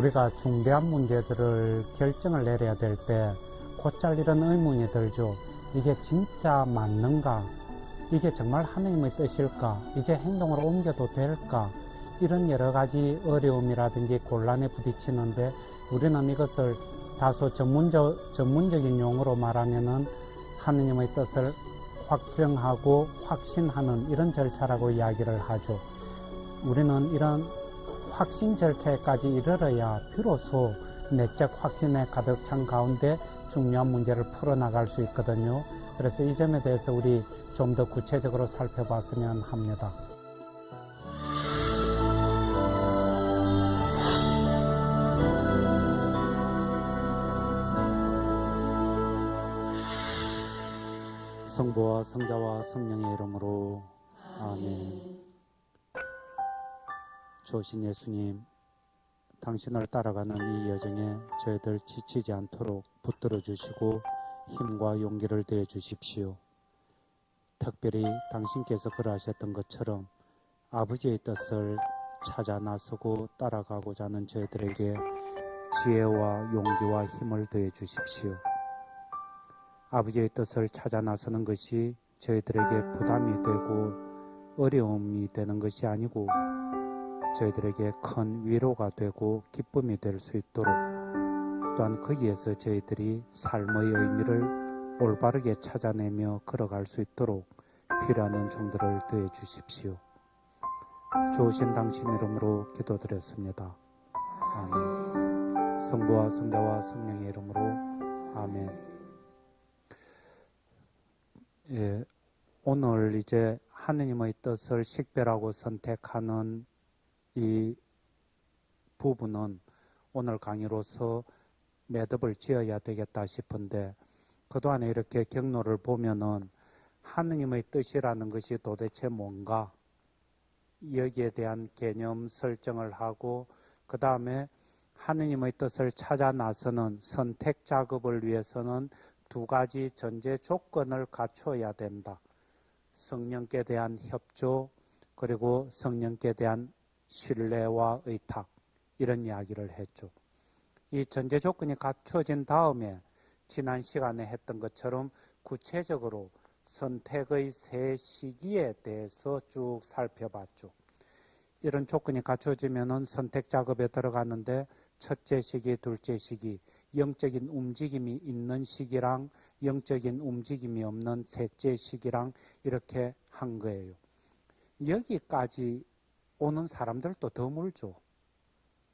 우리가 중대한 문제들을 결정을 내려야 될 때 곧잘 이런 의문이 들죠. 이게 진짜 맞는가? 이게 정말 하느님의 뜻일까? 이제 행동으로 옮겨도 될까? 이런 여러 가지 어려움이라든지 곤란에 부딪히는데 우리는 이것을 다소 전문적인 용어로 말하면은 하느님의 뜻을 확정하고 확신하는 이런 절차라고 이야기를 하죠. 우리는 이런 확신 절차에까지 이르러야 비로소 내적 확신에 가득 찬 가운데 중요한 문제를 풀어나갈 수 있거든요. 그래서 이 점에 대해서 우리 좀 더 구체적으로 살펴봤으면 합니다. 성부와 성자와 성령의 이름으로 아멘. 조신 예수님, 당신을 따라가는 이 여정에 저희들 지치지 않도록 붙들어 주시고 힘과 용기를 더해 주십시오. 특별히 당신께서 그러하셨던 것처럼 아버지의 뜻을 찾아 나서고 따라가고자 하는 저희들에게 지혜와 용기와 힘을 더해 주십시오. 아버지의 뜻을 찾아 나서는 것이 저희들에게 부담이 되고 어려움이 되는 것이 아니고 저희들에게 큰 위로가 되고 기쁨이 될 수 있도록, 또한 거기에서 저희들이 삶의 의미를 올바르게 찾아내며 걸어갈 수 있도록 필요한 종들을 더해 주십시오. 좋으신 당신 이름으로 기도드렸습니다. 아멘. 성부와 성자와 성령의 이름으로 아멘. 예, 오늘 이제 하느님의 뜻을 식별하고 선택하는 이 부분은 오늘 강의로서 매듭을 지어야 되겠다 싶은데, 그동안에 이렇게 경로를 보면은 하느님의 뜻이라는 것이 도대체 뭔가, 여기에 대한 개념 설정을 하고 그 다음에 하느님의 뜻을 찾아 나서는 선택 작업을 위해서는 두 가지 전제 조건을 갖춰야 된다. 성령께 대한 협조, 그리고 성령께 대한 신뢰와 의탁, 이런 이야기를 했죠. 이 전제 조건이 갖춰진 다음에 지난 시간에 했던 것처럼 구체적으로 선택의 세 시기에 대해서 쭉 살펴봤죠. 이런 조건이 갖춰지면은 선택 작업에 들어가는데 첫째 시기, 둘째 시기, 영적인 움직임이 있는 시기랑 영적인 움직임이 없는 셋째 시기랑 이렇게 한 거예요. 여기까지 오는 사람들도 드물죠.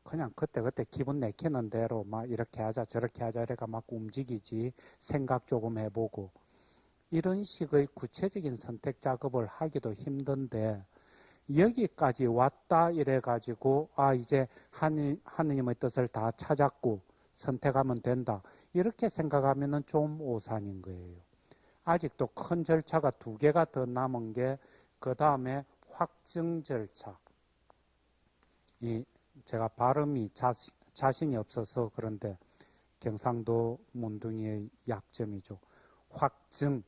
그냥 그때그때 기분 내키는 대로 막 이렇게 하자 저렇게 하자 이래가 막 움직이지, 생각 조금 해보고 이런 식의 구체적인 선택 작업을 하기도 힘든데, 여기까지 왔다 이래가지고 이제 하느님의 뜻을 다 찾았고 선택하면 된다, 이렇게 생각하면 좀 오산인 거예요. 아직도 큰 절차가 두 개가 더 남은 게 그 다음에 확증 절차. 제가 발음이 자신이 없어서 그런데 경상도 문둥이의 약점이죠. 확증,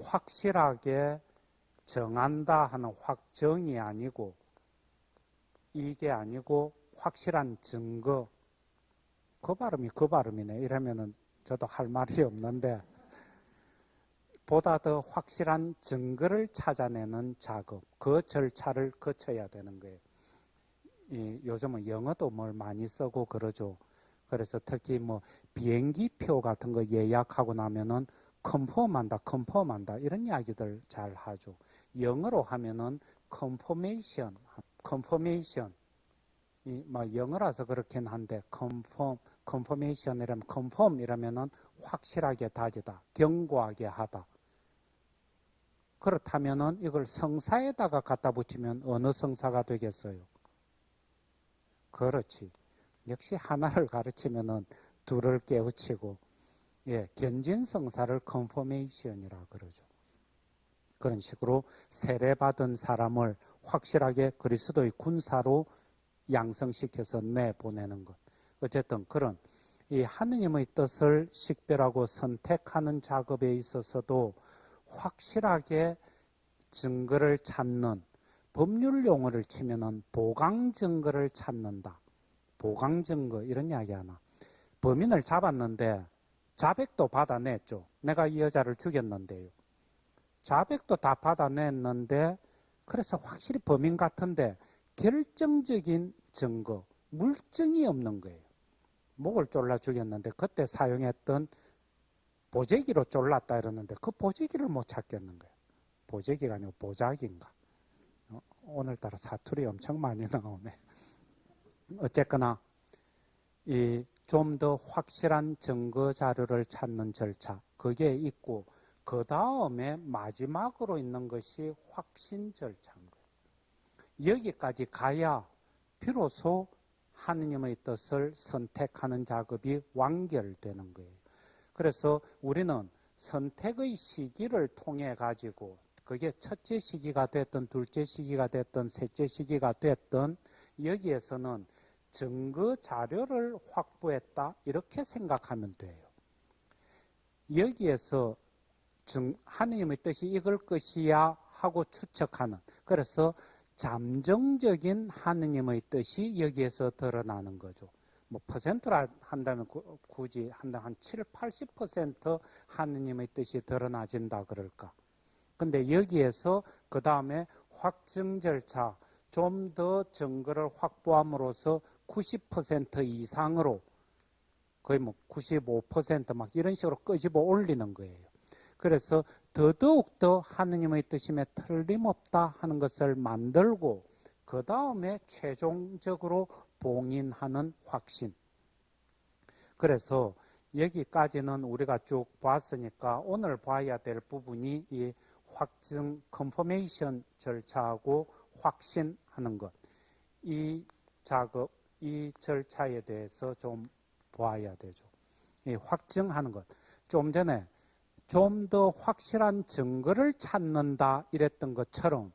확실하게 정한다 하는 확정이 아니고, 이게 아니고 확실한 증거, 그 발음이 그 발음이네. 이러면은 저도 할 말이 없는데, 보다 더 확실한 증거를 찾아내는 작업, 그 절차를 거쳐야 되는 거예요. 요즘은 영어도 뭘 많이 쓰고 그러죠. 그래서 특히 뭐 비행기표 같은 거 예약하고 나면은 컨펌한다 이런 이야기들 잘 하죠. 영어로 하면은 confirmation, 뭐 영어라서 그렇긴 한데 confirmation이라면 confirm이라면은 확실하게 다지다, 견고하게 하다. 그렇다면은 이걸 성사에다가 갖다 붙이면 어느 성사가 되겠어요? 그렇지. 역시 하나를 가르치면은 둘을 깨우치고, 견진성사를 confirmation이라 그러죠. 그런 식으로 세례받은 사람을 확실하게 그리스도의 군사로 양성시켜서 내보내는 것. 어쨌든 그런 이 하느님의 뜻을 식별하고 선택하는 작업에 있어서도 확실하게 증거를 찾는, 법률 용어를 치면은 보강 증거를 찾는다, 보강 증거 이런 이야기 하나. 범인을 잡았는데 자백도 받아냈죠. 내가 이 여자를 죽였는데요. 자백도 다 받아냈는데 그래서 확실히 범인 같은데 결정적인 증거, 물증이 없는 거예요. 목을 졸라 죽였는데 그때 사용했던 보재기로 졸랐다 이러는데 그 보재기를 못 찾겠는 거예요. 보재기가 아니고 보자기인가. 오늘따라 사투리 엄청 많이 나오네. 어쨌거나 좀 더 확실한 증거 자료를 찾는 절차 그게 있고 그 다음에 마지막으로 있는 것이 확신 절차인 거예요. 여기까지 가야 비로소 하느님의 뜻을 선택하는 작업이 완결되는 거예요. 그래서 우리는 선택의 시기를 통해 가지고 그게 첫째 시기가 됐든 둘째 시기가 됐든 셋째 시기가 됐든 여기에서는 증거 자료를 확보했다 이렇게 생각하면 돼요. 여기에서 하느님의 뜻이 이걸 것이야 하고 추측하는 그래서 잠정적인 하느님의 뜻이 여기에서 드러나는 거죠. 뭐 퍼센트라 한다면 굳이 한 7, 80% 하느님의 뜻이 드러나진다 그럴까. 근데 여기에서 그 다음에 확증 절차 좀 더 증거를 확보함으로써 90% 이상으로 거의 뭐 95% 이런 식으로 끄집어 올리는 거예요. 그래서 더더욱더 하느님의 뜻임에 틀림없다 하는 것을 만들고 그 다음에 최종적으로 봉인하는 확신. 그래서 여기까지는 우리가 쭉 봤으니까 오늘 봐야 될 부분이 이 확증 컨퍼메이션 절차하고 확신하는 것. 이 작업, 이 절차에 대해서 좀 봐야 되죠. 이 확증하는 것. 좀 전에 좀 더 확실한 증거를 찾는다 이랬던 것처럼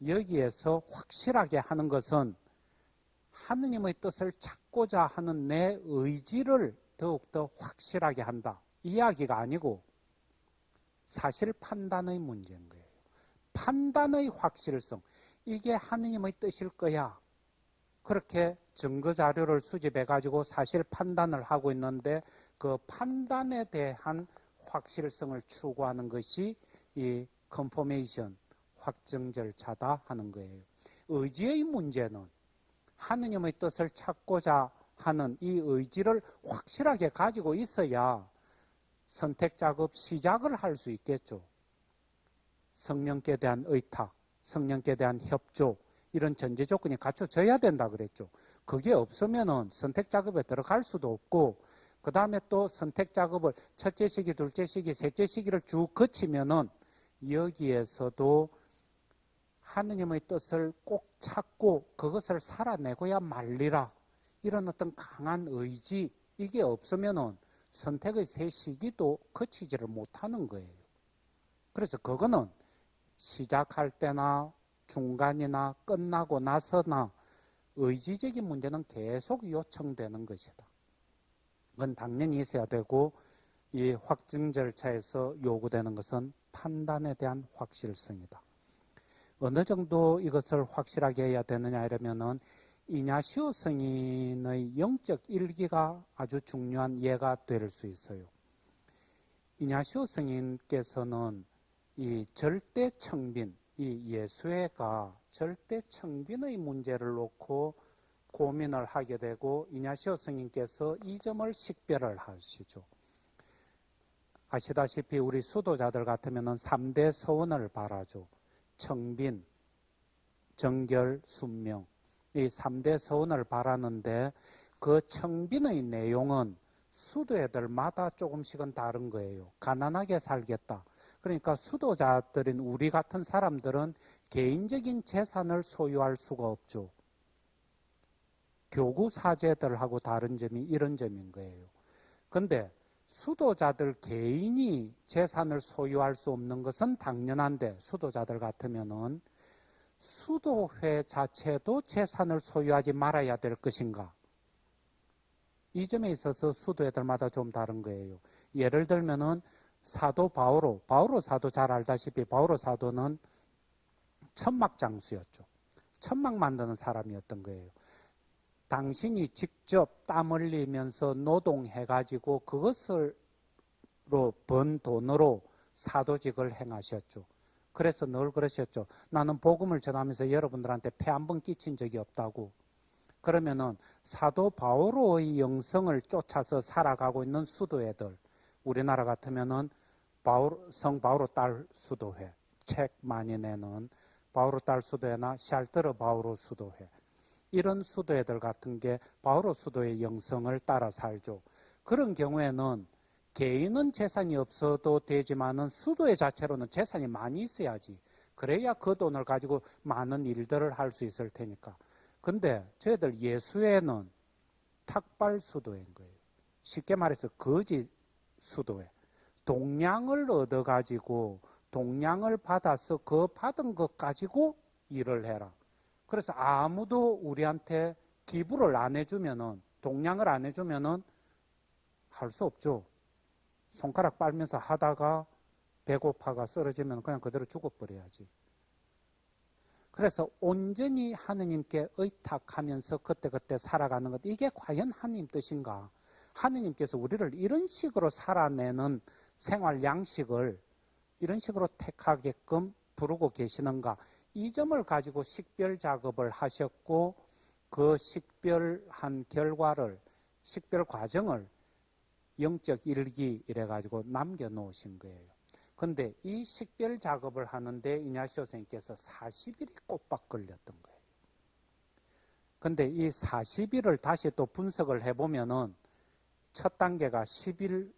여기에서 확실하게 하는 것은 하느님의 뜻을 찾고자 하는 내 의지를 더욱더 확실하게 한다. 이야기가 아니고 사실 판단의 문제인 거예요. 판단의 확실성. 이게 하느님의 뜻일 거야. 그렇게 증거 자료를 수집해 가지고 사실 판단을 하고 있는데 그 판단에 대한 확실성을 추구하는 것이 이 컨퍼메이션, 확증 절차다 하는 거예요. 의지의 문제는 하느님의 뜻을 찾고자 하는 이 의지를 확실하게 가지고 있어야 선택 작업 시작을 할 수 있겠죠. 성령께 대한 의탁, 성령께 대한 협조 이런 전제 조건이 갖춰져야 된다 그랬죠. 그게 없으면은 선택 작업에 들어갈 수도 없고 그 다음에 또 선택 작업을 첫째 시기, 둘째 시기, 셋째 시기를 쭉 거치면은 여기에서도 하느님의 뜻을 꼭 찾고 그것을 살아내고야 말리라. 이런 어떤 강한 의지 이게 없으면은 선택의 세 시기도 거치지를 못하는 거예요. 그래서 그거는 시작할 때나 중간이나 끝나고 나서나 의지적인 문제는 계속 요청되는 것이다. 그건 당연히 있어야 되고 이 확증 절차에서 요구되는 것은 판단에 대한 확실성이다. 어느 정도 이것을 확실하게 해야 되느냐 이러면은 이냐시오 성인의 영적 일기가 아주 중요한 예가 될 수 있어요. 이냐시오 성인께서는 이 절대 청빈, 이 예수회가 절대 청빈의 문제를 놓고 고민을 하게 되고 이냐시오 성인께서 이 점을 식별을 하시죠. 아시다시피 우리 수도자들 같으면 3대 서원을 바라죠. 청빈, 정결, 순명. 이 3대 서원을 바라는데 그 청빈의 내용은 수도애들마다 조금씩은 다른 거예요. 가난하게 살겠다. 그러니까 수도자들인 우리 같은 사람들은 개인적인 재산을 소유할 수가 없죠. 교구 사제들하고 다른 점이 이런 점인 거예요. 그런데 수도자들 개인이 재산을 소유할 수 없는 것은 당연한데 수도자들 같으면은 수도회 자체도 재산을 소유하지 말아야 될 것인가? 이 점에 있어서 수도애들마다 좀 다른 거예요. 예를 들면은 사도 바오로 사도 잘 알다시피 바오로 사도는 천막 장수였죠. 천막 만드는 사람이었던 거예요. 당신이 직접 땀 흘리면서 노동해가지고 그것으로 번 돈으로 사도직을 행하셨죠. 그래서 늘 그러셨죠. 나는 복음을 전하면서 여러분들한테 폐 한 번 끼친 적이 없다고. 그러면은 사도 바오로의 영성을 쫓아서 살아가고 있는 수도회들, 우리나라 같으면은 성 바오로 딸 수도회, 책 많이 내는 바오로 딸 수도회나 샬트르 바오로 수도회, 이런 수도회들 같은 게 바오로 수도의 영성을 따라 살죠. 그런 경우에는 개인은 재산이 없어도 되지만은 수도회 자체로는 재산이 많이 있어야지. 그래야 그 돈을 가지고 많은 일들을 할 수 있을 테니까. 근데 저희들 예수회는 탁발 수도회인 거예요. 쉽게 말해서 거짓 수도회. 동량을 얻어가지고 동량을 받아서 그 받은 것 가지고 일을 해라. 그래서 아무도 우리한테 기부를 안 해주면은, 동량을 안 해주면은 할 수 없죠. 손가락 빨면서 하다가 배고파가 쓰러지면 그냥 그대로 죽어버려야지. 그래서 온전히 하느님께 의탁하면서 그때그때 살아가는 것, 이게 과연 하느님 뜻인가? 하느님께서 우리를 이런 식으로 살아내는 생활 양식을 이런 식으로 택하게끔 부르고 계시는가? 이 점을 가지고 식별 작업을 하셨고, 그 식별한 결과를, 식별 과정을 영적 일기 이래가지고 남겨놓으신 거예요. 근데 이 식별 작업을 하는데 이냐시오 선생님께서 40일이 꼬박 걸렸던 거예요. 근데 이 40일을 다시 또 분석을 해보면은 첫 단계가 10일,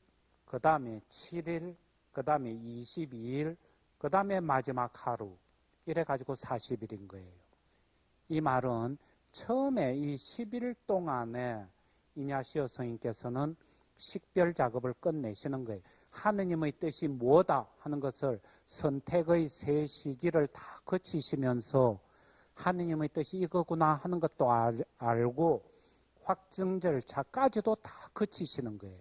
그 다음에 7일, 그 다음에 22일, 그 다음에 마지막 하루, 이래가지고 40일인 거예요. 이 말은 처음에 이 10일 동안에 이냐시오 선생님께서는 식별 작업을 끝내시는 거예요. 하느님의 뜻이 뭐다 하는 것을 선택의 세 시기를 다 거치시면서 하느님의 뜻이 이거구나 하는 것도 알고 확증 절차까지도 다 거치시는 거예요.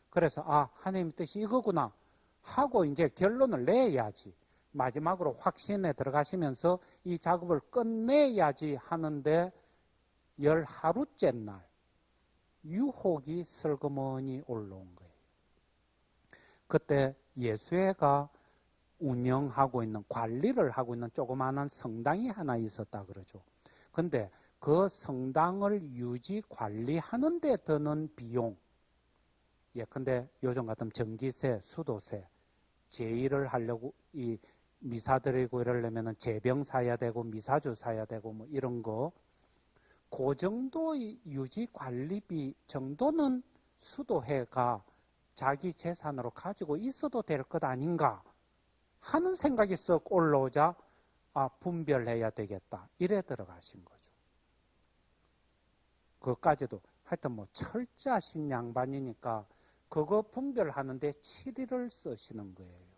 그래서 하느님의 뜻이 이거구나 하고 이제 결론을 내야지. 마지막으로 확신에 들어가시면서 이 작업을 끝내야지 하는데 10하루째 날 유혹이 슬그머니 올라온 거예요. 그때 예수회가 운영하고 있는, 관리를 하고 있는 조그마한 성당이 하나 있었다 그러죠. 근데 그 성당을 유지 관리하는 데 드는 비용, 예컨대 요즘 같으면 전기세, 수도세, 제의를 하려고 이 미사 드리고 이러려면 제병 사야 되고 미사주 사야 되고 뭐 이런 거, 그 정도의 유지 관리비 정도는 수도회가 자기 재산으로 가지고 있어도 될 것 아닌가 하는 생각이 썩 올라오자 분별해야 되겠다 이래 들어가신 거죠. 그것까지도 하여튼 뭐 철저하신 양반이니까 그거 분별하는데 7일을 쓰시는 거예요.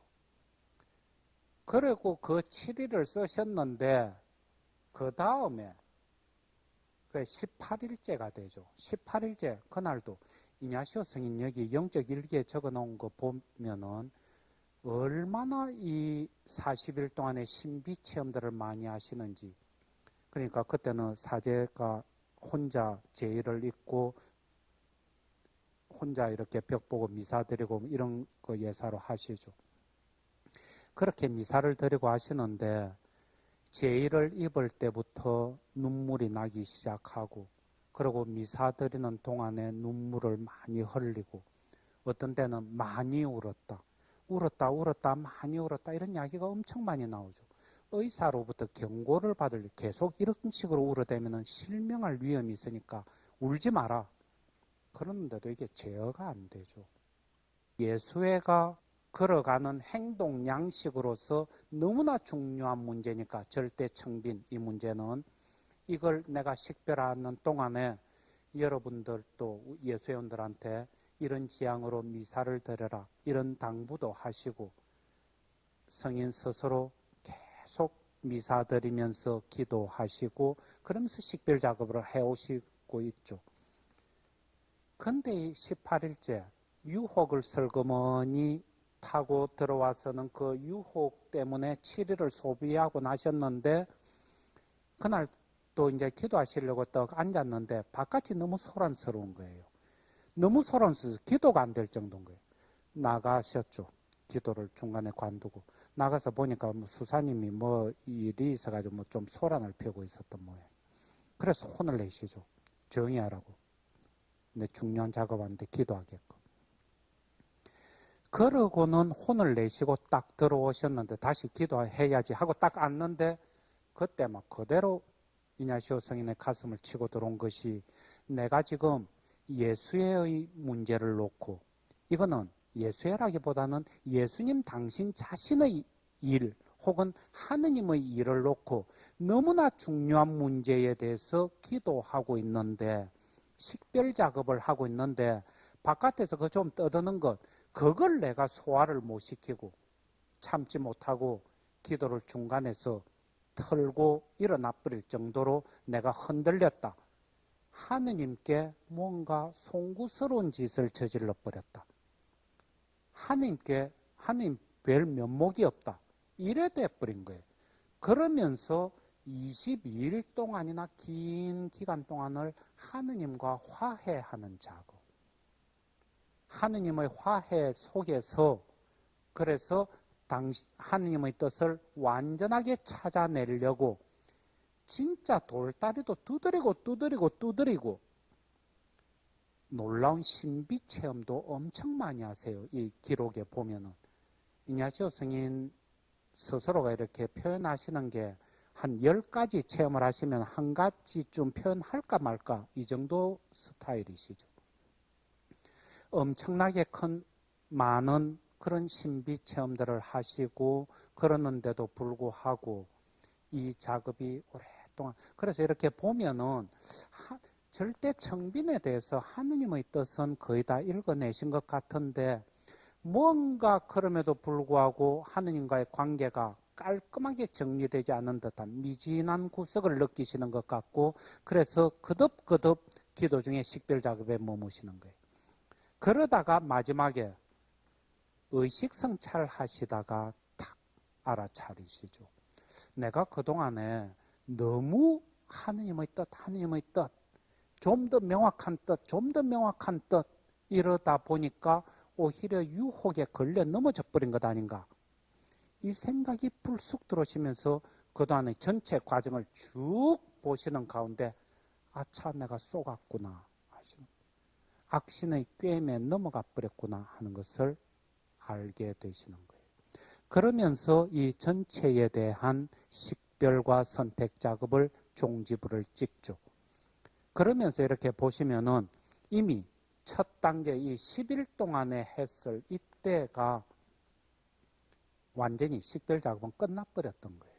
그리고 그 7일을 쓰셨는데 그 다음에 그 18일째가 되죠. 18일째 그날도 이냐시오 스님 여기 영적 일기에 적어놓은 거 보면은 얼마나 이 40일 동안의 신비 체험들을 많이 하시는지. 그러니까 그때는 사제가 혼자 제의를 읽고 혼자 이렇게 벽 보고 미사 드리고 이런 거 예사로 하시죠. 그렇게 미사를 드리고 하시는데 제의를 입을 때부터 눈물이 나기 시작하고, 그리고 미사 드리는 동안에 눈물을 많이 흘리고, 어떤 때는 많이 울었다, 많이 울었다 이런 이야기가 엄청 많이 나오죠. 의사로부터 경고를 받을, 계속 이런 식으로 울어대면 실명할 위험이 있으니까 울지 마라. 그런데도 이게 제어가 안 되죠. 예수회가 걸어가는 행동 양식으로서 너무나 중요한 문제니까, 절대 청빈 이 문제는, 이걸 내가 식별하는 동안에 여러분들도 예수회원들한테 이런 지향으로 미사를 드려라 이런 당부도 하시고, 성인 스스로 계속 미사 드리면서 기도하시고 그러면서 식별 작업을 해오시고 있죠. 근데 이 18일째 유혹을 슬그머니 타고 들어와서는 그 유혹 때문에 7일을 소비하고 나셨는데, 그날 또 그래도 이제 기도하시려고 딱 앉았는데 바깥이 너무 소란스러운 거예요. 너무 소란스러워서 기도가 안 될 정도인 거예요. 나가셨죠. 기도를 중간에 관두고 나가서 보니까 뭐 수사님이 뭐 일이 있어가지고 뭐 좀 소란을 펴고 있었던 모양. 그래서 혼을 내시죠. 조용히 하라고. 내 중요한 작업하는데 기도하겠고. 그러고는 혼을 내시고 딱 들어오셨는데 다시 기도해야지 하고 딱 앉는데 그때 막 그대로 이냐시오 성인의 가슴을 치고 들어온 것이 내가 지금 예수의 문제를 놓고 이거는 예수라기보다는 예수님 당신 자신의 일 혹은 하느님의 일을 놓고 너무나 중요한 문제에 대해서 기도하고 있는데 식별 작업을 하고 있는데 바깥에서 그 좀 떠드는 것 그걸 내가 소화를 못 시키고 참지 못하고 기도를 중간에서 털고 일어나 버릴 정도로 내가 흔들렸다. 하느님께 뭔가 송구스러운 짓을 저질러 버렸다. 하느님 별 면목이 없다. 이래 돼버린 거예요. 그러면서 22일 동안이나 긴 기간 동안을 하느님과 화해하는 작업. 하느님의 화해 속에서 그래서 하느님의 뜻을 완전하게 찾아내려고 진짜 돌다리도 두드리고 놀라운 신비 체험도 엄청 많이 하세요. 이 기록에 보면은 이냐시오 성인 스스로가 이렇게 표현하시는 게 한 10가지 체험을 하시면 한 가지쯤 표현할까 말까 이 정도 스타일이시죠. 엄청나게 큰 많은 그런 신비 체험들을 하시고 그러는데도 불구하고 이 작업이 오랫동안 그래서 이렇게 보면은 절대 청빈에 대해서 하느님의 뜻은 거의 다 읽어내신 것 같은데 뭔가 그럼에도 불구하고 하느님과의 관계가 깔끔하게 정리되지 않은 듯한 미진한 구석을 느끼시는 것 같고 그래서 거듭 기도 중에 식별 작업에 머무시는 거예요. 그러다가 마지막에 의식성찰 하시다가 탁 알아차리시죠. 내가 그동안에 너무 하느님의 뜻 좀 더 명확한 뜻 이러다 보니까 오히려 유혹에 걸려 넘어져 버린 것 아닌가. 이 생각이 불쑥 들어오시면서 그동안의 전체 과정을 쭉 보시는 가운데 아차 내가 쏘갔구나 하시는 악신의 꿰매에 넘어가 버렸구나 하는 것을 알게 되시는 거예요. 그러면서 이 전체에 대한 식별과 선택 작업을 종지부를 찍죠. 그러면서 이렇게 보시면은 이미 첫 단계 이 10일 동안에 했을 이때가 완전히 식별 작업은 끝나버렸던 거예요.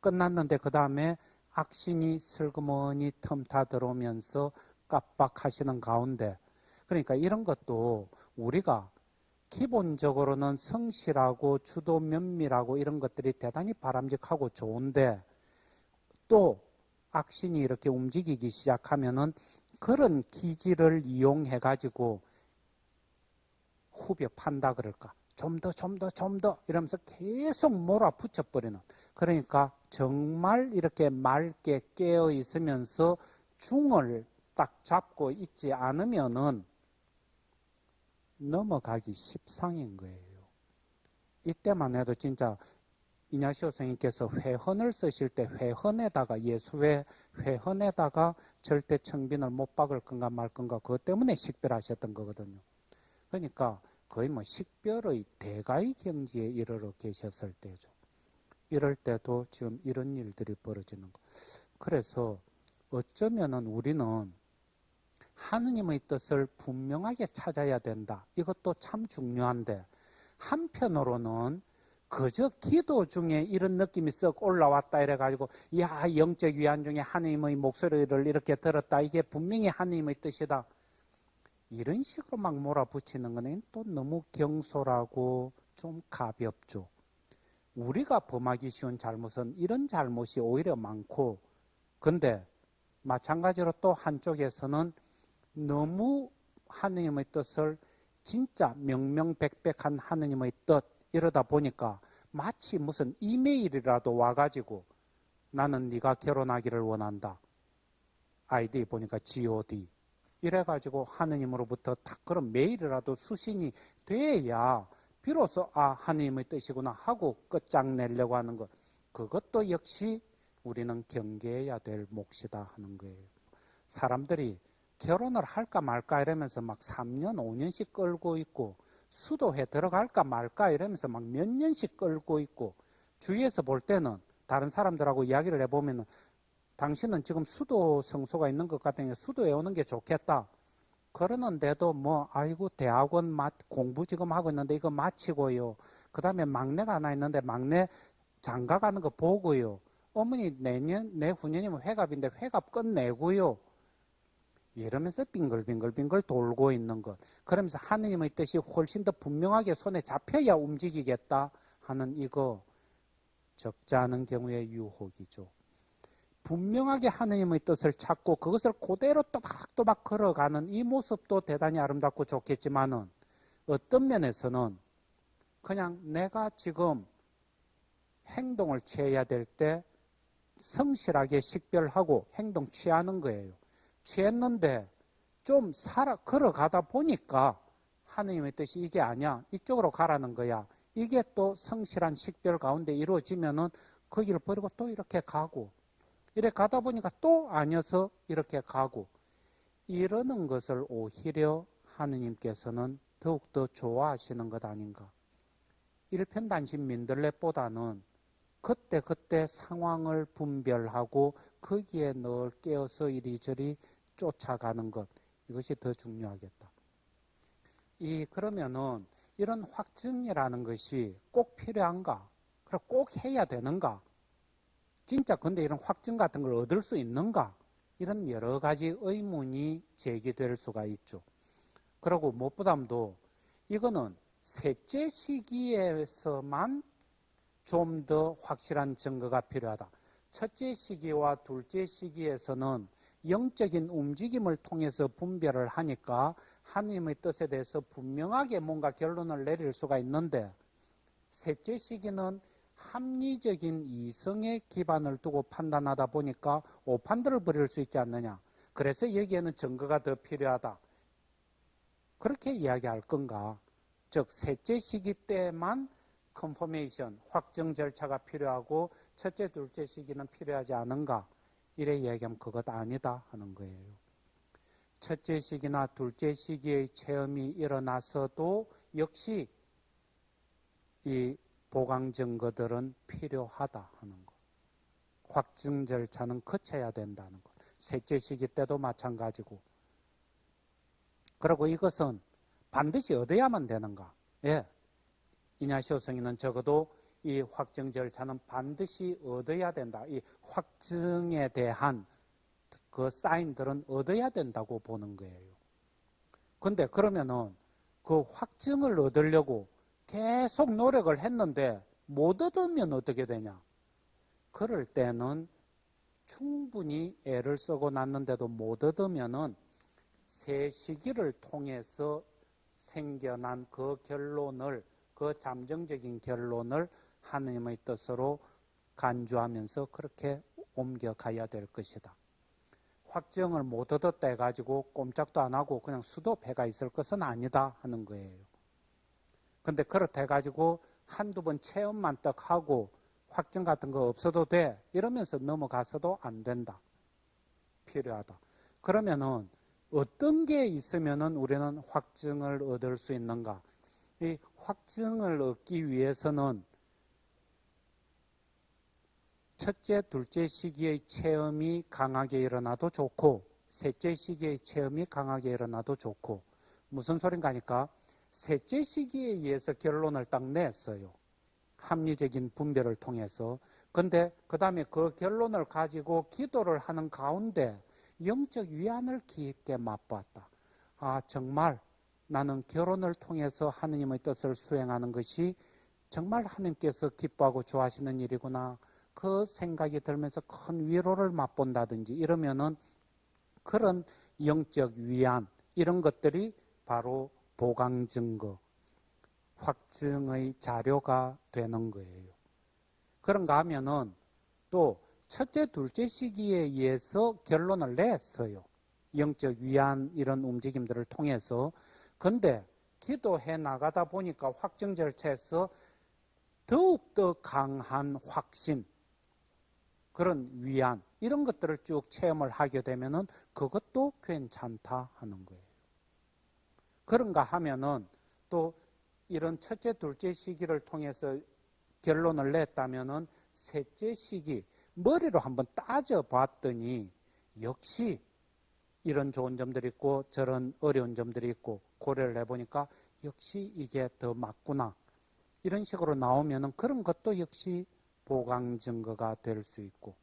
끝났는데 그 다음에 악신이 슬그머니 틈타 들어오면서 깜빡하시는 가운데 그러니까 이런 것도 우리가 기본적으로는 성실하고 주도 면밀하고 이런 것들이 대단히 바람직하고 좋은데 또 악신이 이렇게 움직이기 시작하면은 그런 기질을 이용해 가지고 후벼 판다 그럴까 좀 더 이러면서 계속 몰아붙여 버리는 그러니까 정말 이렇게 맑게 깨어 있으면서 중을 딱 잡고 있지 않으면은 넘어가기 십상인 거예요. 이때만 해도 진짜 이냐시오 선생님께서 회헌을 쓰실 때 회헌에다가 예수의 회헌에다가 절대 청빈을 못 박을 건가 말 건가 그것 때문에 식별하셨던 거거든요. 그러니까 거의 뭐 식별의 대가의 경지에 이르러 계셨을 때죠. 이럴 때도 지금 이런 일들이 벌어지는 거. 그래서 어쩌면은 우리는 하느님의 뜻을 분명하게 찾아야 된다. 이것도 참 중요한데 한편으로는 그저 기도 중에 이런 느낌이 썩 올라왔다 이래가지고 야 영적 위안 중에 하느님의 목소리를 이렇게 들었다. 이게 분명히 하느님의 뜻이다. 이런 식으로 막 몰아붙이는 거는 또 너무 경솔하고 좀 가볍죠. 우리가 범하기 쉬운 잘못은 이런 잘못이 오히려 많고 근데 마찬가지로 또 한쪽에서는 너무 하느님의 뜻을 진짜 명명백백한 하느님의 뜻 이러다 보니까 마치 무슨 이메일이라도 와가지고 나는 네가 결혼하기를 원한다. 아이디 보니까 God. 이래가지고 하느님으로부터 딱 그런 메일이라도 수신이 돼야 비로소 하느님의 뜻이구나 하고 끝장내려고 하는 것. 그것도 역시 우리는 경계해야 될 몫이다 하는 거예요. 사람들이 결혼을 할까 말까 이러면서 막 3년, 5년씩 끌고 있고 수도회 들어갈까 말까 이러면서 막 몇 년씩 끌고 있고 주위에서 볼 때는 다른 사람들하고 이야기를 해보면 당신은 지금 수도 성소가 있는 것 같으니까 수도에 오는 게 좋겠다. 그러는데도 아이고 대학원 공부 지금 하고 있는데 이거 마치고요. 그 다음에 막내가 하나 있는데 막내 장가 가는 거 보고요. 어머니 내후년이면 회갑인데 회갑 끝내고요. 이러면서 빙글빙글 돌고 있는 것. 그러면서 하느님의 뜻이 훨씬 더 분명하게 손에 잡혀야 움직이겠다 하는 이거 적지 않은 경우의 유혹이죠. 분명하게 하느님의 뜻을 찾고 그것을 그대로 또박또박 걸어가는 이 모습도 대단히 아름답고 좋겠지만은 어떤 면에서는 그냥 내가 지금 행동을 취해야 될 때 성실하게 식별하고 행동 취하는 거예요. 취했는데 좀 걸어가다 보니까 하느님의 뜻이 이게 아니야. 이쪽으로 가라는 거야. 이게 또 성실한 식별 가운데 이루어지면은 그 길을 버리고 또 이렇게 가고 이렇게 가다 보니까 또 아니어서 이렇게 가고 이러는 것을 오히려 하느님께서는 더욱더 좋아하시는 것 아닌가. 일편단심 민들레보다는 그때그때 상황을 분별하고 거기에 늘 깨어서 이리저리 쫓아가는 것, 이것이 더 중요하겠다. 그러면은 이런 확증이라는 것이 꼭 필요한가? 그럼 꼭 해야 되는가? 진짜 근데 이런 확증 같은 걸 얻을 수 있는가? 이런 여러 가지 의문이 제기될 수가 있죠. 그리고 무엇보다도 이거는 셋째 시기에서만 좀 더 확실한 증거가 필요하다. 첫째 시기와 둘째 시기에서는 영적인 움직임을 통해서 분별을 하니까 하나님의 뜻에 대해서 분명하게 뭔가 결론을 내릴 수가 있는데 셋째 시기는 합리적인 이성의 기반을 두고 판단하다 보니까 오판들을 벌일 수 있지 않느냐. 그래서 여기에는 증거가 더 필요하다. 그렇게 이야기할 건가? 즉 셋째 시기 때만 컨포메이션, 확정 절차가 필요하고 첫째, 둘째 시기는 필요하지 않은가? 이래 이야기하면 그것 아니다 하는 거예요. 첫째 시기나 둘째 시기의 체험이 일어나서도 역시 이 보강 증거들은 필요하다 하는 것. 확증 절차는 거쳐야 된다는 것. 셋째 시기 때도 마찬가지고. 그리고 이것은 반드시 얻어야만 되는가? 예. 이냐시오 성인은 적어도 이 확증 절차는 반드시 얻어야 된다. 이 확증에 대한 그 사인들은 얻어야 된다고 보는 거예요. 근데 그러면은 그 확증을 얻으려고 계속 노력을 했는데 못 얻으면 어떻게 되냐? 그럴 때는 충분히 애를 쓰고 났는데도 못 얻으면은 세 시기를 통해서 생겨난 그 결론을, 그 잠정적인 결론을 하나님의 뜻으로 간주하면서 그렇게 옮겨가야 될 것이다. 확정을 못 얻었다 해가지고 꼼짝도 안 하고 그냥 수도패가 있을 것은 아니다 하는 거예요. 근데 그렇다 해가지고 한두 번 체험만 딱 하고 확정 같은 거 없어도 돼 이러면서 넘어가서도 안 된다. 필요하다. 그러면은 어떤 게 있으면은 우리는 확증을 얻을 수 있는가? 이 확증을 얻기 위해서는 첫째, 둘째 시기의 체험이 강하게 일어나도 좋고 셋째 시기의 체험이 강하게 일어나도 좋고 무슨 소린가 하니까 셋째 시기에 의해서 결론을 딱 냈어요. 합리적인 분별을 통해서. 근데 그 다음에 그 결론을 가지고 기도를 하는 가운데 영적 위안을 깊게 맛봤다. 아, 정말 나는 결혼을 통해서 하느님의 뜻을 수행하는 것이 정말 하느님께서 기뻐하고 좋아하시는 일이구나. 그 생각이 들면서 큰 위로를 맛본다든지 이러면은 그런 영적 위안, 이런 것들이 바로 보강 증거, 확증의 자료가 되는 거예요. 그런가 하면은 또 첫째, 둘째 시기에 의해서 결론을 냈어요. 영적 위안 이런 움직임들을 통해서. 근데 기도해 나가다 보니까 확증 절차에서 더욱더 강한 확신, 그런 위안 이런 것들을 쭉 체험을 하게 되면은 그것도 괜찮다 하는 거예요. 그런가 하면은 또 이런 첫째, 둘째 시기를 통해서 결론을 냈다면은 셋째 시기 머리로 한번 따져봤더니 역시 이런 좋은 점들이 있고 저런 어려운 점들이 있고 고려를 해보니까 역시 이게 더 맞구나. 이런 식으로 나오면은 그런 것도 역시 보강 증거가 될 수 있고,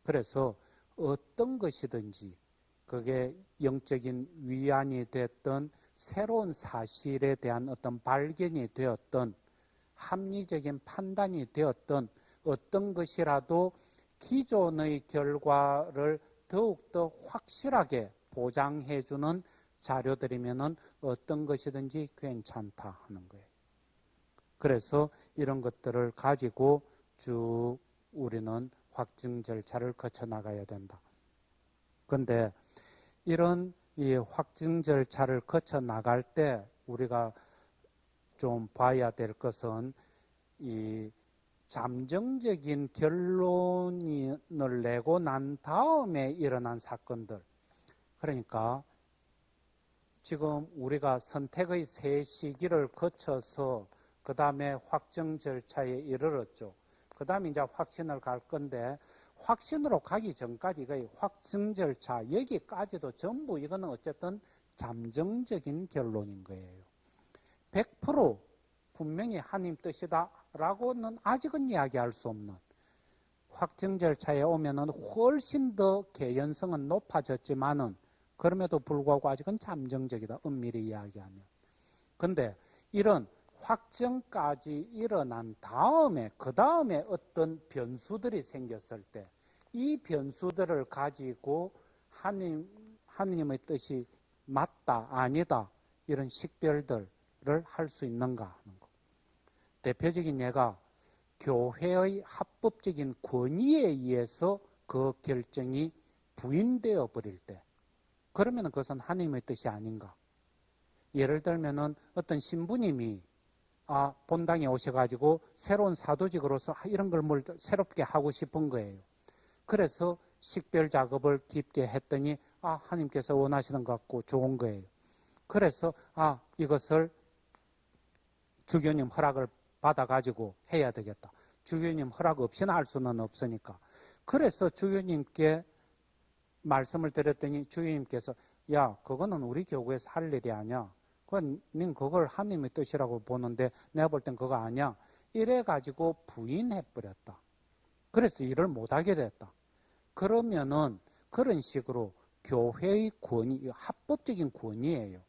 그래서 어떤 것이든지 그게 영적인 위안이 됐던 새로운 사실에 대한 어떤 발견이 되었던 합리적인 판단이 되었던 어떤 것이라도 기존의 결과를 더욱더 확실하게 보장해주는 자료들이면은 어떤 것이든지 괜찮다 하는 거예요. 그래서 이런 것들을 가지고 쭉 우리는 확증 절차를 거쳐 나가야 된다. 그런데 이런 이 확증 절차를 거쳐 나갈 때 우리가 좀 봐야 될 것은 이 잠정적인 결론을 내고 난 다음에 일어난 사건들. 그러니까 지금 우리가 선택의 세 시기를 거쳐서 그 다음에 확정 절차에 이르렀죠. 그 다음에 이제 확신을 갈 건데, 확신으로 가기 전까지 그 확증 절차, 여기까지도 전부 이거는 어쨌든 잠정적인 결론인 거예요. 100% 분명히 하나님 뜻이다라고는 아직은 이야기할 수 없는, 확증 절차에 오면은 훨씬 더 개연성은 높아졌지만은 그럼에도 불구하고 아직은 잠정적이다, 엄밀히 이야기하면. 근데 이런 확정까지 일어난 다음에, 그 다음에 어떤 변수들이 생겼을 때, 이 변수들을 가지고 하느님의 뜻이 맞다, 아니다, 이런 식별들을 할 수 있는가 하는 거. 대표적인 예가 교회의 합법적인 권위에 의해서 그 결정이 부인되어 버릴 때, 그러면 그것은 하나님의 뜻이 아닌가. 예를 들면은 어떤 신부님이 본당에 오셔가지고 새로운 사도직으로서 이런 걸 뭘 새롭게 하고 싶은 거예요. 그래서 식별 작업을 깊게 했더니 하나님께서 원하시는 것 같고 좋은 거예요. 그래서 이것을 주교님 허락을 받아가지고 해야 되겠다. 주교님 허락 없이는 할 수는 없으니까. 그래서 주교님께 말씀을 드렸더니 주교님께서 그거는 우리 교구에서 할 일이 아니야. 님 그걸 하나님의 뜻이라고 보는데 내가 볼 땐 그거 아니야. 이래가지고 부인해버렸다. 그래서 일을 못하게 됐다. 그러면은 그런 식으로 교회의 권위, 합법적인 권위예요.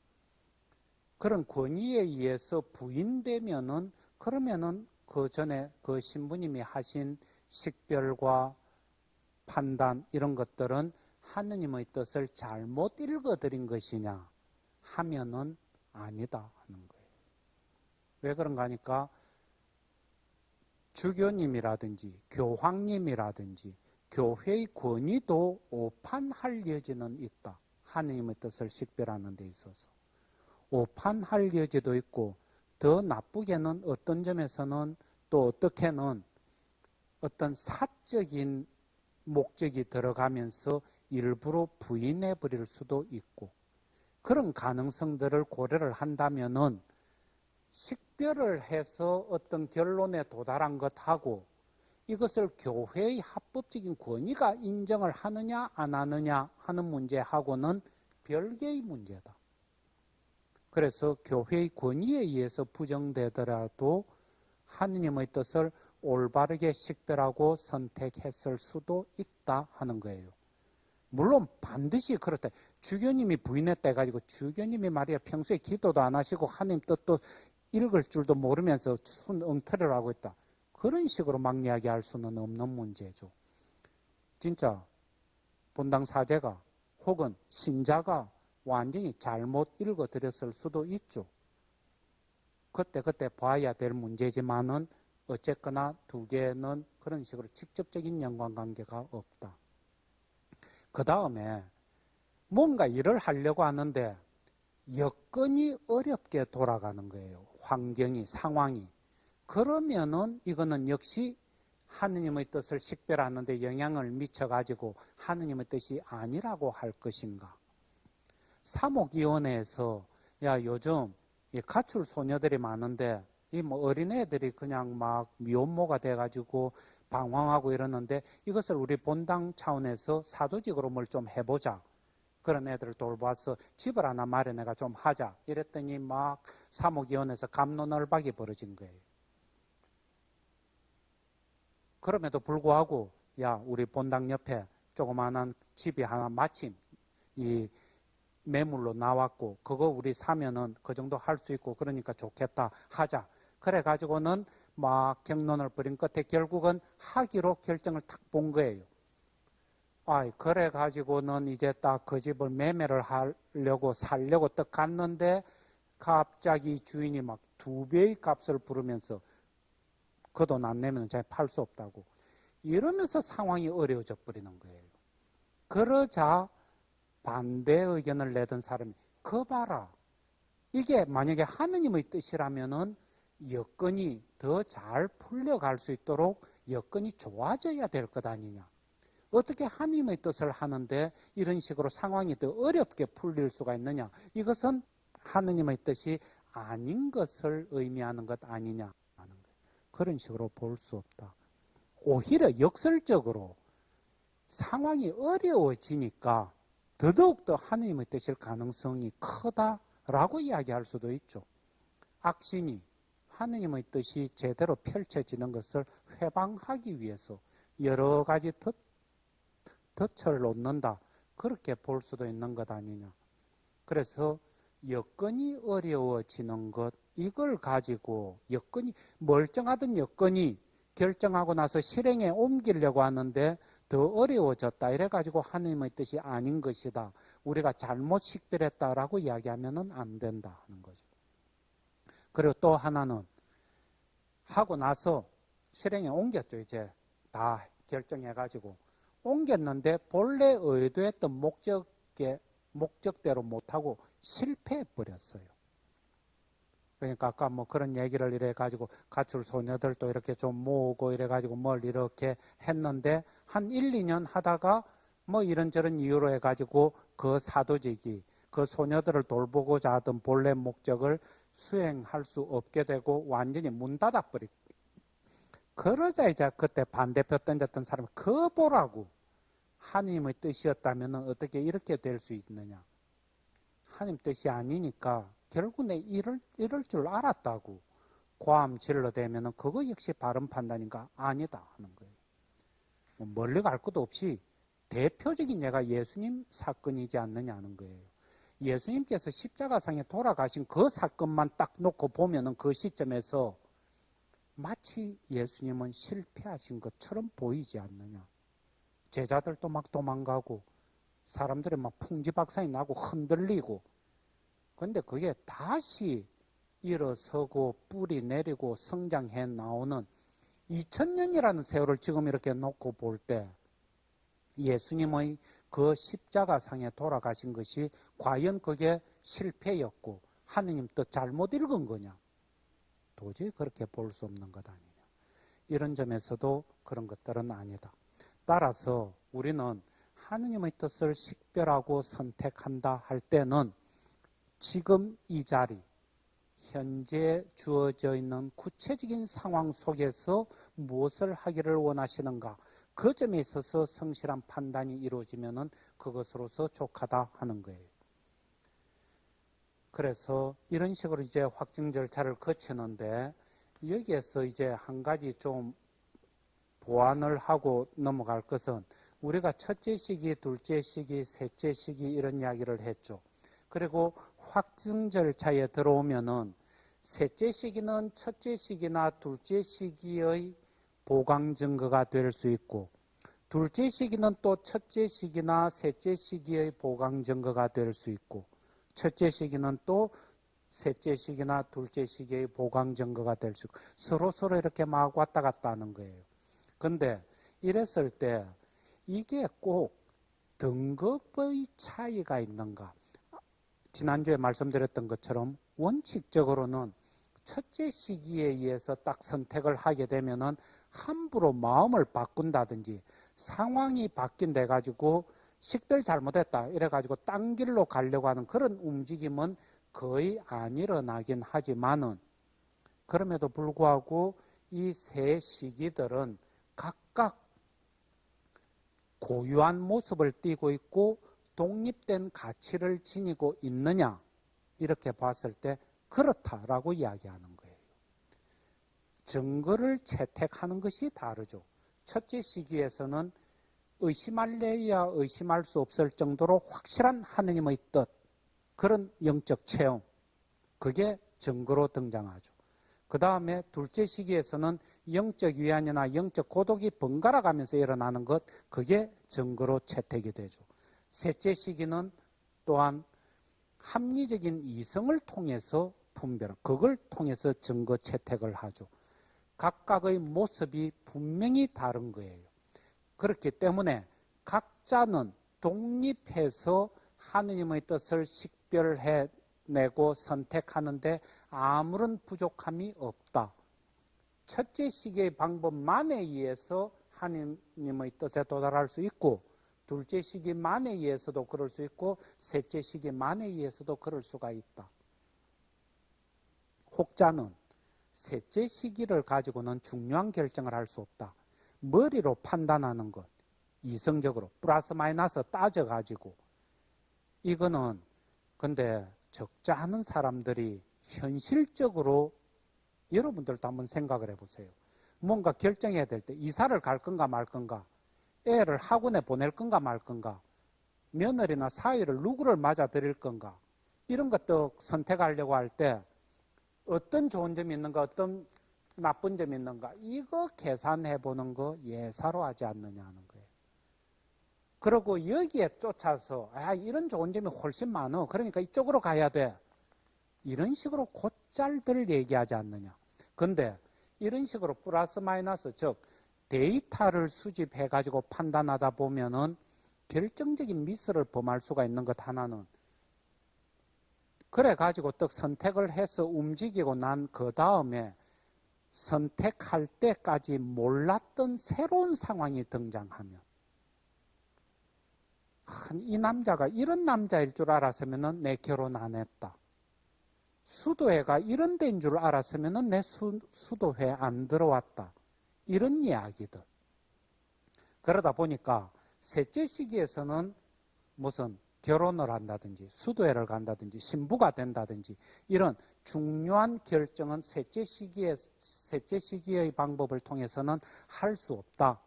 그런 권위에 의해서 부인되면은 그러면은 그 전에 그 신부님이 하신 식별과 판단 이런 것들은 하느님의 뜻을 잘못 읽어드린 것이냐 하면은 아니다 하는 거예요. 왜 그런가 하니까 주교님이라든지 교황님이라든지 교회의 권위도 오판할 여지는 있다. 하느님의 뜻을 식별하는 데 있어서. 오판할 여지도 있고 더 나쁘게는 어떤 점에서는 또 어떻게는 어떤 사적인 목적이 들어가면서 일부러 부인해 버릴 수도 있고, 그런 가능성들을 고려를 한다면은 식별을 해서 어떤 결론에 도달한 것하고 이것을 교회의 합법적인 권위가 인정을 하느냐 안 하느냐 하는 문제하고는 별개의 문제다. 그래서 교회의 권위에 의해서 부정되더라도 하느님의 뜻을 올바르게 식별하고 선택했을 수도 있다 하는 거예요. 물론 반드시 그렇다. 주교님이 부인했다 해가지고 주교님이 말이야 평소에 기도도 안 하시고 하나님 뜻도 읽을 줄도 모르면서 순 엉터리를 하고 있다. 그런 식으로 막 이야기할 수는 없는 문제죠. 진짜 본당 사제가 혹은 신자가 완전히 잘못 읽어드렸을 수도 있죠. 그때 봐야 될 문제지만은 어쨌거나 두 개는 그런 식으로 직접적인 연관관계가 없다. 그 다음에 뭔가 일을 하려고 하는데 여건이 어렵게 돌아가는 거예요. 환경이, 상황이. 그러면은 이거는 역시 하느님의 뜻을 식별하는 데 영향을 미쳐가지고 하느님의 뜻이 아니라고 할 것인가. 사목위원회에서 야 요즘 가출 소녀들이 많은데 이 뭐 어린애들이 그냥 막 미혼모가 돼가지고 방황하고 이러는데 이것을 우리 본당 차원에서 사도직으로 뭘 좀 해보자. 그런 애들을 돌봐서 집을 하나 마련해가 좀 하자. 이랬더니 막 사목위원회에서 갑론을박이 벌어진 거예요. 그럼에도 불구하고 야 우리 본당 옆에 조그마한 집이 하나 마침 이 매물로 나왔고 그거 우리 사면은 그 정도 할 수 있고 그러니까 좋겠다 하자. 그래 가지고는 막 경론을 벌인 끝에 결국은 하기로 결정을 탁 본 거예요. 그래 가지고는 이제 딱 그 집을 매매를 하려고 살려고 딱 갔는데 갑자기 주인이 막 2배의 값을 부르면서 그 돈 안 내면 잘 팔 수 없다고 이러면서 상황이 어려워져 버리는 거예요. 그러자 반대 의견을 내던 사람이 그 봐라. 이게 만약에 하느님의 뜻이라면은 여건이 더 잘 풀려갈 수 있도록 여건이 좋아져야 될 것 아니냐. 어떻게 하느님의 뜻을 하는데 이런 식으로 상황이 더 어렵게 풀릴 수가 있느냐. 이것은 하느님의 뜻이 아닌 것을 의미하는 것 아니냐 하는 거예요. 그런 식으로 볼 수 없다. 오히려 역설적으로 상황이 어려워지니까 더더욱더 하느님의 뜻일 가능성이 크다라고 이야기할 수도 있죠. 악신이 하느님의 뜻이 제대로 펼쳐지는 것을 회방하기 위해서 여러 가지 덫을 놓는다. 그렇게 볼 수도 있는 것 아니냐. 그래서 여건이 어려워지는 것, 이걸 가지고 여건이 멀쩡하던 여건이 결정하고 나서 실행에 옮기려고 하는데 더 어려워졌다. 이래가지고 하느님의 뜻이 아닌 것이다. 우리가 잘못 식별했다라고 이야기하면 안 된다 하는 거죠. 그리고 또 하나는 하고 나서 실행에 옮겼죠. 이제 다 결정해가지고 옮겼는데 본래 의도했던 목적대로 못하고 실패해버렸어요. 그러니까 아까 뭐 그런 얘기를 이래가지고 가출 소녀들도 이렇게 좀 모으고 이래가지고 뭘 이렇게 했는데 한 1, 2년 하다가 뭐 이런저런 이유로 해가지고 그 사도직이 그 소녀들을 돌보고자 하던 본래 목적을 수행할 수 없게 되고 완전히 문 닫아버리고 그러자 이제 그때 반대표 던졌던 사람이 그 보라고 하나님의 뜻이었다면 어떻게 이렇게 될 수 있느냐. 하나님 뜻이 아니니까 결국 내 이럴 줄 알았다고 고함 질러대면 그거 역시 바른 판단인가? 아니다 하는 거예요. 멀리 갈 것도 없이 대표적인 예가 예수님 사건이지 않느냐 하는 거예요. 예수님께서 십자가상에 돌아가신 그 사건만 딱 놓고 보면 그 시점에서 마치 예수님은 실패하신 것처럼 보이지 않느냐. 제자들도 막 도망가고 사람들이 막 풍지박산이 나고 흔들리고 그런데 그게 다시 일어서고 뿌리 내리고 성장해 나오는 2000년이라는 세월을 지금 이렇게 놓고 볼 때 예수님의 그 십자가상에 돌아가신 것이 과연 그게 실패였고 하느님 뜻 잘못 읽은 거냐. 도저히 그렇게 볼 수 없는 것 아니냐. 이런 점에서도 그런 것들은 아니다. 따라서 우리는 하느님의 뜻을 식별하고 선택한다 할 때는 지금 이 자리, 현재 주어져 있는 구체적인 상황 속에서 무엇을 하기를 원하시는가, 그 점에 있어서 성실한 판단이 이루어지면 그것으로서 족하다 하는 거예요. 그래서 이런 식으로 이제 확증 절차를 거치는데 여기에서 이제 한 가지 좀 보완을 하고 넘어갈 것은 우리가 첫째 시기, 둘째 시기, 셋째 시기 이런 이야기를 했죠. 그리고 확증 절차에 들어오면은 셋째 시기는 첫째 시기나 둘째 시기의 보강 증거가 될 수 있고 둘째 시기는 또 첫째 시기나 셋째 시기의 보강 증거가 될 수 있고 첫째 시기는 또 셋째 시기나 둘째 시기의 보강 증거가 될 수 있고 서로 이렇게 막 왔다 갔다 하는 거예요. 근데 이랬을 때 이게 꼭 등급의 차이가 있는가? 지난주에 말씀드렸던 것처럼 원칙적으로는 첫째 시기에 의해서 딱 선택을 하게 되면은 함부로 마음을 바꾼다든지 상황이 바뀐돼 가지고 식별 잘못했다 이래 가지고 딴 길로 가려고 하는 그런 움직임은 거의 안 일어나긴 하지만은 그럼에도 불구하고 이 세 시기들은 각각 고유한 모습을 띠고 있고 독립된 가치를 지니고 있느냐 이렇게 봤을 때 그렇다라고 이야기하는 거예요. 증거를 채택하는 것이 다르죠. 첫째 시기에서는 의심할래야 의심할 수 없을 정도로 확실한 하느님의 뜻, 그런 영적 체험, 그게 증거로 등장하죠. 그 다음에 둘째 시기에서는 영적 위안이나 영적 고독이 번갈아 가면서 일어나는 것, 그게 증거로 채택이 되죠. 셋째 시기는 또한 합리적인 이성을 통해서 분별, 그걸 통해서 증거 채택을 하죠. 각각의 모습이 분명히 다른 거예요. 그렇기 때문에 각자는 독립해서 하느님의 뜻을 식별해내고 선택하는데 아무런 부족함이 없다. 첫째 시기의 방법만에 의해서 하느님의 뜻에 도달할 수 있고 둘째 시기만에 의해서도 그럴 수 있고 셋째 시기만에 의해서도 그럴 수가 있다. 혹자는 셋째 시기를 가지고는 중요한 결정을 할 수 없다. 머리로 판단하는 것, 이성적으로 플러스 마이너스 따져가지고 이거는 근데 적지 않은 사람들이 현실적으로 여러분들도 한번 생각을 해보세요. 뭔가 결정해야 될 때 이사를 갈 건가 말 건가, 애를 학원에 보낼 건가 말 건가, 며느리나 사위를 누구를 맞아들일 건가, 이런 것도 선택하려고 할 때 어떤 좋은 점이 있는가 어떤 나쁜 점이 있는가 이거 계산해 보는 거 예사로 하지 않느냐 하는 거예요. 그리고 여기에 쫓아서 이런 좋은 점이 훨씬 많아 그러니까 이쪽으로 가야 돼 이런 식으로 곧잘들 얘기하지 않느냐. 근데 이런 식으로 플러스 마이너스 즉 데이터를 수집해 가지고 판단하다 보면은 결정적인 미스를 범할 수가 있는 것 하나는 그래 가지고 또 선택을 해서 움직이고 난 그 다음에 선택할 때까지 몰랐던 새로운 상황이 등장하면 이 남자가 이런 남자일 줄 알았으면 내 결혼 안 했다. 수도회가 이런 데인 줄 알았으면 내 수도회 안 들어왔다. 이런 이야기들. 그러다 보니까 셋째 시기에서는 무슨 결혼을 한다든지 수도회를 간다든지 신부가 된다든지 이런 중요한 결정은 셋째 시기의 방법을 통해서는 할 수 없다.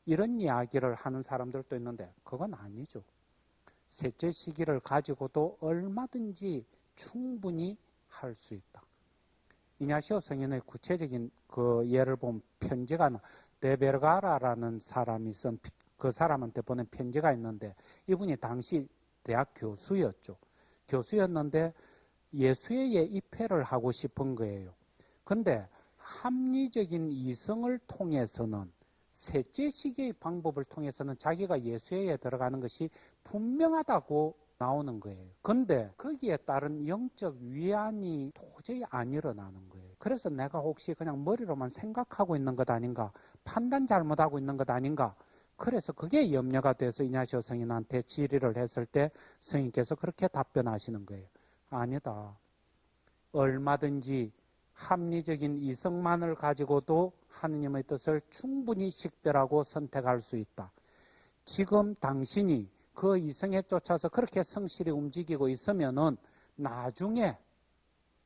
이런 이야기를 하는 사람들도 있는데 그건 아니죠. 셋째 시기를 가지고도 얼마든지 충분히 할 수 있다. 이냐시오 성인의 구체적인 그 예를 보면 편지가 데베르가라라는 사람이 쓴 그 사람한테 보낸 편지가 있는데 이분이 당시 대학 교수였죠. 교수였는데 예수회에 입회를 하고 싶은 거예요. 근데 합리적인 이성을 통해서는 셋째 시기의 방법을 통해서는 자기가 예수회에 들어가는 것이 분명하다고 나오는 거예요. 근데 거기에 따른 영적 위안이 도저히 안 일어나는 거예요. 그래서 내가 혹시 그냥 머리로만 생각하고 있는 것 아닌가, 판단 잘못하고 있는 것 아닌가, 그래서 그게 염려가 돼서 이냐시오 성인한테 질의를 했을 때 성인께서 그렇게 답변하시는 거예요. 아니다. 얼마든지 합리적인 이성만을 가지고도 하느님의 뜻을 충분히 식별하고 선택할 수 있다. 지금 당신이 그 이성에 쫓아서 그렇게 성실히 움직이고 있으면은 나중에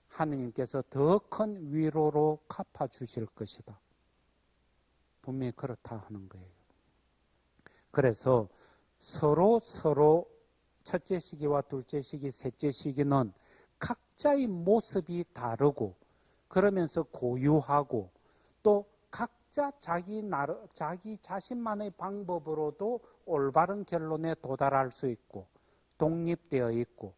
하느님께서 더 큰 위로로 갚아주실 것이다. 분명히 그렇다 하는 거예요. 그래서 서로 첫째 시기와 둘째 시기, 셋째 시기는 각자의 모습이 다르고 그러면서 고유하고 또 각자 자기 자신만의 방법으로도 올바른 결론에 도달할 수 있고 독립되어 있고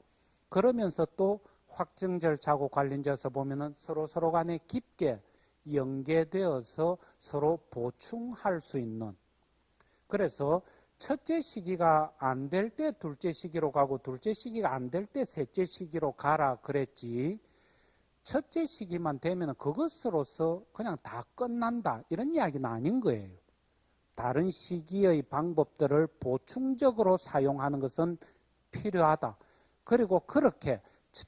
그러면서 또 확증 절차하고 관련돼서 보면은 서로 간에 깊게 연계되어서 서로 보충할 수 있는, 그래서 첫째 시기가 안 될 때 둘째 시기로 가고 둘째 시기가 안 될 때 셋째 시기로 가라 그랬지, 첫째 시기만 되면 그것으로서 그냥 다 끝난다 이런 이야기는 아닌 거예요. 다른 시기의 방법들을 보충적으로 사용하는 것은 필요하다. 그리고 그렇게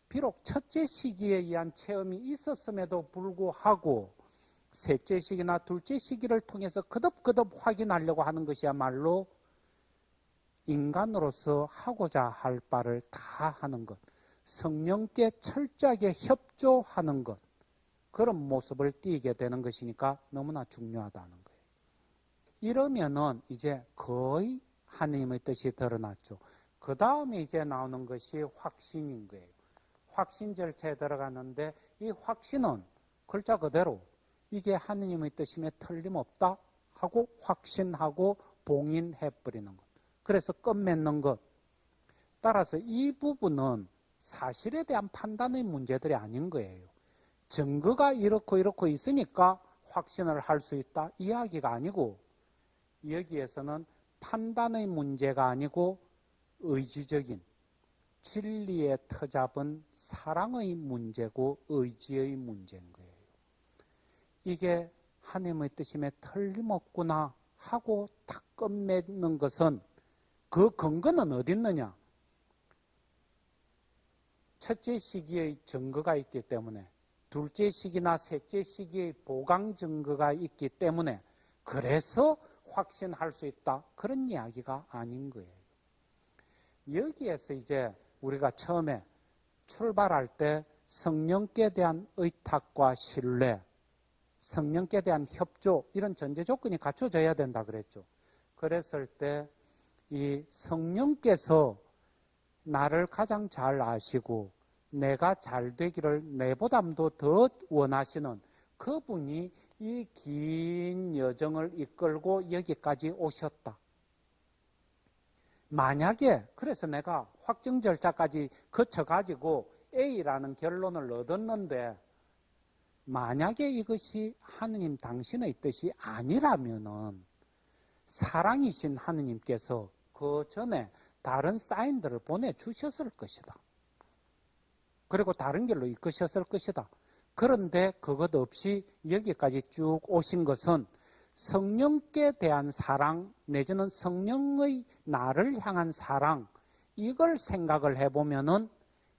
비록 첫째 시기에 의한 체험이 있었음에도 불구하고 셋째 시기나 둘째 시기를 통해서 거듭거듭 확인하려고 하는 것이야말로 인간으로서 하고자 할 바를 다 하는 것, 성령께 철저하게 협조하는 것, 그런 모습을 띠게 되는 것이니까 너무나 중요하다는 거예요. 이러면은 이제 거의 하나님의 뜻이 드러났죠. 그 다음에 이제 나오는 것이 확신인 거예요. 확신 절차에 들어가는데 이 확신은 글자 그대로 이게 하느님의 뜻임에 틀림없다 하고 확신하고 봉인해버리는 것. 그래서 끝맺는 것. 따라서 이 부분은 사실에 대한 판단의 문제들이 아닌 거예요. 증거가 이렇고 있으니까 확신을 할 수 있다 이야기가 아니고, 여기에서는 판단의 문제가 아니고 의지적인 진리에 터잡은 사랑의 문제고 의지의 문제인 거예요. 이게 하나님의 뜻임에 틀림없구나 하고 탁 끝맺는 것은 그 근거는 어디 있느냐? 첫째 시기의 증거가 있기 때문에, 둘째 시기나 셋째 시기의 보강 증거가 있기 때문에 그래서 확신할 수 있다 그런 이야기가 아닌 거예요. 여기에서 이제 우리가 처음에 출발할 때 성령께 대한 의탁과 신뢰, 성령께 대한 협조 이런 전제 조건이 갖춰져야 된다 그랬죠. 그랬을 때 이 성령께서 나를 가장 잘 아시고 내가 잘 되기를 내보담도 더 원하시는 그분이 이 긴 여정을 이끌고 여기까지 오셨다. 만약에 그래서 내가 확정 절차까지 거쳐가지고 A라는 결론을 얻었는데 만약에 이것이 하느님 당신의 뜻이 아니라면은 사랑이신 하느님께서 그 전에 다른 사인들을 보내주셨을 것이다. 그리고 다른 길로 이끄셨을 것이다. 그런데 그것 없이 여기까지 쭉 오신 것은 성령께 대한 사랑 내지는 성령의 나를 향한 사랑, 이걸 생각을 해보면은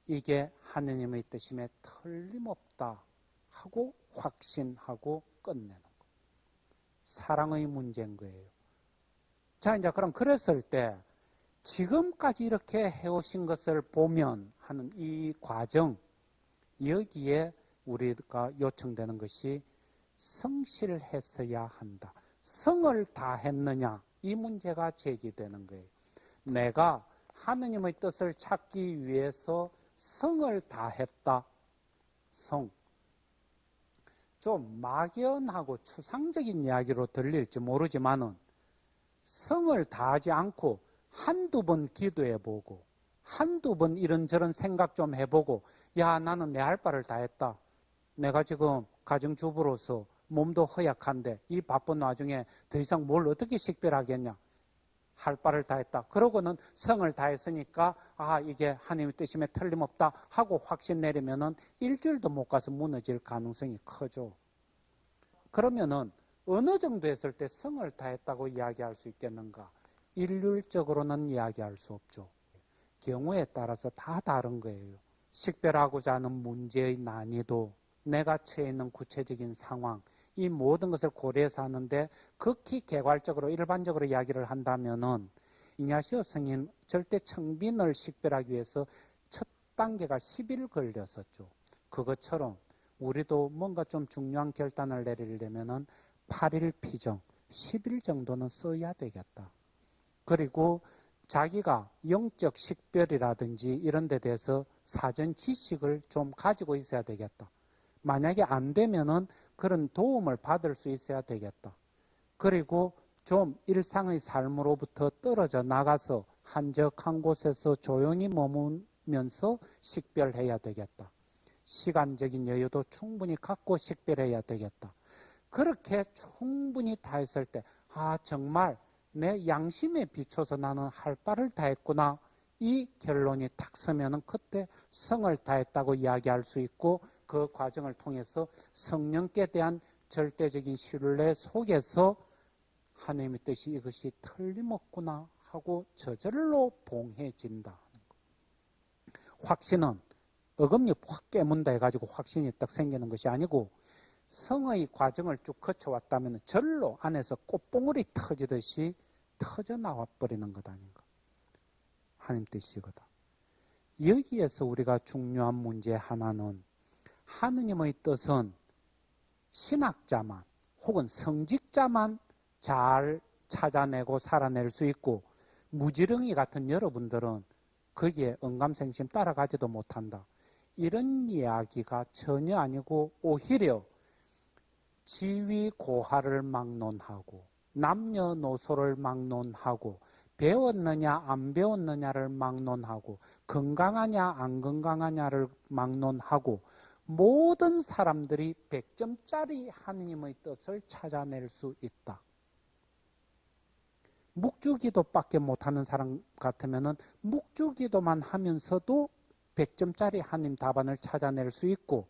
이게 하느님의 뜻임에 틀림없다 하고 확신하고 끝내는 거예요. 사랑의 문제인 거예요. 자, 이제 그럼 그랬을 때 지금까지 이렇게 해오신 것을 보면 하는 이 과정, 여기에 우리가 요청되는 것이 성실했어야 한다. 성을 다했느냐, 이 문제가 제기되는 거예요. 내가 하느님의 뜻을 찾기 위해서 성을 다했다. 성. 좀 막연하고 추상적인 이야기로 들릴지 모르지만은 성을 다하지 않고 한두 번 기도해보고 한두 번 이런저런 생각 좀 해보고, 야, 나는 내 할 바를 다 했다. 내가 지금 가정주부로서 몸도 허약한데 이 바쁜 와중에 더 이상 뭘 어떻게 식별하겠냐. 할 바를 다 했다. 그러고는 성을 다했으니까 이게 하나님의 뜻임에 틀림없다 하고 확신 내리면은 일주일도 못 가서 무너질 가능성이 크죠. 그러면은 어느 정도 했을 때 성을 다했다고 이야기할 수 있겠는가? 일률적으로는 이야기할 수 없죠. 경우에 따라서 다 다른 거예요. 식별하고자 하는 문제의 난이도, 내가 처해 있는 구체적인 상황, 이 모든 것을 고려해서 하는데 극히 개괄적으로 일반적으로 이야기를 한다면은 이냐시오 스님 절대 청빈을 식별하기 위해서 첫 단계가 10일 걸렸었죠. 그것처럼 우리도 뭔가 좀 중요한 결단을 내리려면은 8일 피정, 10일 정도는 써야 되겠다. 그리고 자기가 영적 식별이라든지 이런 데 대해서 사전 지식을 좀 가지고 있어야 되겠다. 만약에 안 되면은 그런 도움을 받을 수 있어야 되겠다. 그리고 좀 일상의 삶으로부터 떨어져 나가서 한적한 곳에서 조용히 머무면서 식별해야 되겠다. 시간적인 여유도 충분히 갖고 식별해야 되겠다. 그렇게 충분히 다 했을 때, 정말 내 양심에 비춰서 나는 할 바를 다 했구나. 이 결론이 탁 서면은 그때 성을 다했다고 이야기할 수 있고, 그 과정을 통해서 성령께 대한 절대적인 신뢰 속에서 하나님의 뜻이 이것이 틀림없구나 하고 저절로 봉해진다. 확신은 어금니 확 깨문다 해가지고 확신이 딱 생기는 것이 아니고, 성의 과정을 쭉 거쳐왔다면 절로 안에서 꽃봉오리 터지듯이 터져 나와버리는 것 아닌가. 하나님 뜻이거든. 여기에서 우리가 중요한 문제 하나는, 하느님의 뜻은 신학자만 혹은 성직자만 잘 찾아내고 살아낼 수 있고, 무지렁이 같은 여러분들은 거기에 언감생심 따라가지도 못한다. 이런 이야기가 전혀 아니고, 오히려 지위 고하를 막론하고 남녀노소를 막론하고 배웠느냐 안 배웠느냐를 막론하고 건강하냐 안 건강하냐를 막론하고 모든 사람들이 100점짜리 하느님의 뜻을 찾아낼 수 있다. 묵주기도밖에 못하는 사람 같으면 묵주기도만 하면서도 100점짜리 하느님 답안을 찾아낼 수 있고,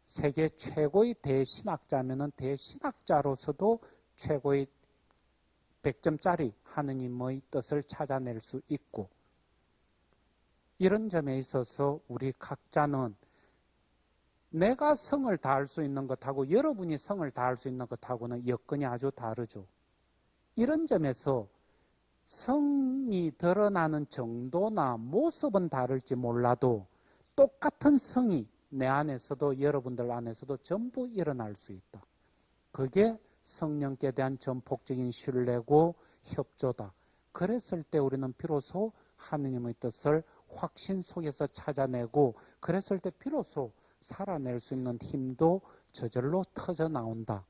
세계 최고의 대신학자면은 대신학자로서도 최고의 100점짜리 하느님의 뜻을 찾아낼 수 있고, 이런 점에 있어서 우리 각자는 내가 성을 다할 수 있는 것하고 여러분이 성을 다할 수 있는 것하고는 여건이 아주 다르죠. 이런 점에서 성이 드러나는 정도나 모습은 다를지 몰라도 똑같은 성이 내 안에서도 여러분들 안에서도 전부 일어날 수 있다. 그게 성령께 대한 전폭적인 신뢰고 협조다. 그랬을 때 우리는 비로소 하느님의 뜻을 확신 속에서 찾아내고, 그랬을 때 비로소 살아낼 수 있는 힘도 저절로 터져 나온다.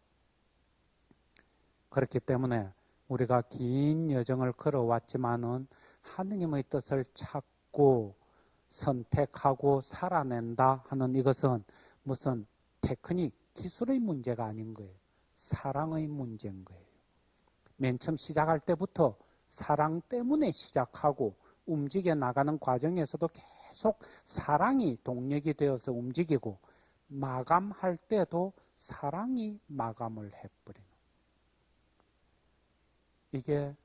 그렇기 때문에 우리가 긴 여정을 걸어왔지만은 하느님의 뜻을 찾고 선택하고 살아낸다 하는 이것은 무슨 테크닉, 기술의 문제가 아닌 거예요. 사랑의 문제인 거예요. 맨 처음 시작할 때부터 사랑 때문에 시작하고 움직여 나가는 과정에서도 계속 사랑이 동력이 되어서 움직이고, 마감할 때도 사랑이 마감을 해버리는, 이게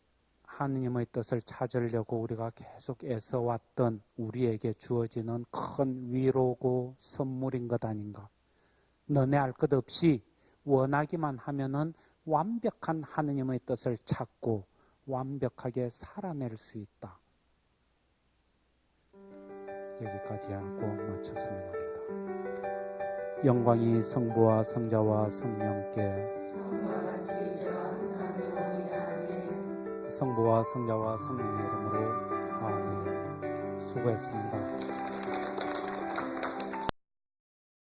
하느님의 뜻을 찾으려고 우리가 계속 애써왔던 우리에게 주어지는 큰 위로고 선물인 것 아닌가. 너네 알 것 없이 원하기만 하면은 완벽한 하느님의 뜻을 찾고 완벽하게 살아낼 수 있다. 여기까지 하고 마쳤으면 합니다. 영광이 성부와 성자와 성령께, 성부와 성자와 성령의 이름으로 아멘. 수고했습니다.